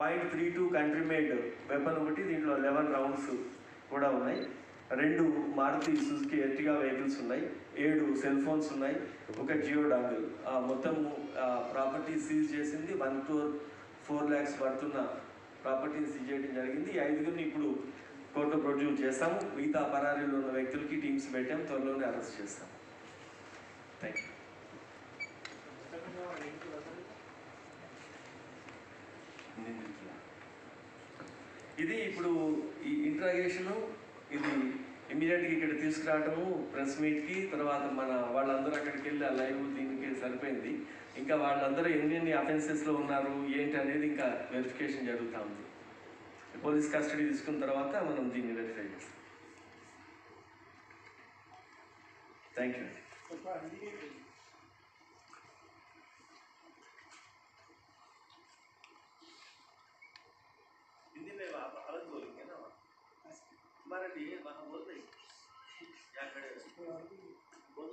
.32 country made weapon ఒకటి, దీంట్లో 11 rounds కూడా ఉన్నాయి. 2 మారుతి సుజుకి ఎర్టిగా వెహికల్స్ ఉన్నాయి, 7 సెల్ ఫోన్స్ ఉన్నాయి, ఒక జియో డాంగిల్. మొత్తం ప్రాపర్టీ సీజ్ చేసింది 1.4 lakhs పడుతున్న ప్రాపర్టీని సీజ్ చేయడం జరిగింది. ఈ 5గురిని ఇప్పుడు కోర్టులో ప్రొడ్యూస్ చేస్తాము. మిగతా పరారీలో ఉన్న వ్యక్తులకి టీమ్స్ పెట్టాము, త్వరలోనే అరెస్ట్ చేస్తాం. Thank you. ఇది ఇప్పుడు ఈ ఇంట్రాగేషను, ఇది ఇమీడియట్గా ఇక్కడ తీసుకురావటము ప్రెస్ మీట్కి, తర్వాత మన వాళ్ళందరూ అక్కడికి వెళ్ళి ఆ లైవ్ దీనికి సరిపోయింది. ఇంకా వాళ్ళందరూ ఎన్ని అఫెన్సెస్లో ఉన్నారు ఏంటి అనేది ఇంకా వెరిఫికేషన్ జరుగుతూ ఉంది. పోలీస్ కస్టడీ తీసుకున్న తర్వాత మనం దీన్ని వెరిఫై చేస్తాం. Thank you. हिंदी में अलग बोलेंगे ना हमारे लिए वहाँ बोल रही क्या खड़े बोल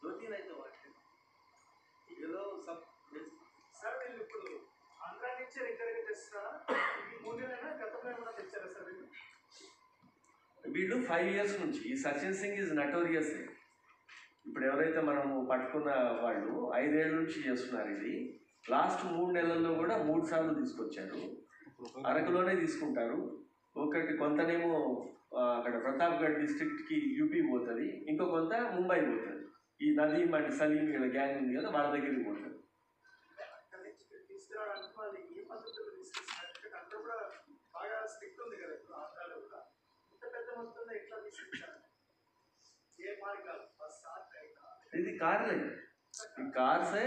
2-3 అయితే వాటి ఏదో सब సార్ వీళ్ళు ఇప్పుడు ఆంధ్రా నుంచి ఇక్కడికి తెస్తారా? ఈ 3 నెలలైనా గతంలో ఏమైనా తెచ్చారా సార్ వీళ్ళు 5 years నుంచి? ఈ సచిన్ సింగ్ ఈజ్ నటోరియస్. ఇప్పుడు ఎవరైతే మనము పట్టుకున్న వాళ్ళు 5 ఏళ్ళ నుంచి చేస్తున్నారు. ఇది లాస్ట్ 3 నెలల్లో కూడా 3 సార్లు తీసుకొచ్చారు. అరకులోనే తీసుకుంటారు. ఒకటి కొంతనేమో అక్కడ ప్రతాప్గఢ్ డిస్ట్రిక్ట్కి యూపీ పోతుంది, ఇంకో కొంత ముంబై పోతుంది. ఈ నదీం అండ్ సలీం వీళ్ళ గ్యాంగ్ ఉంది కదా, వాళ్ళ దగ్గరికి పోతుంది. ఇది కార్లే, ఈ కార్సే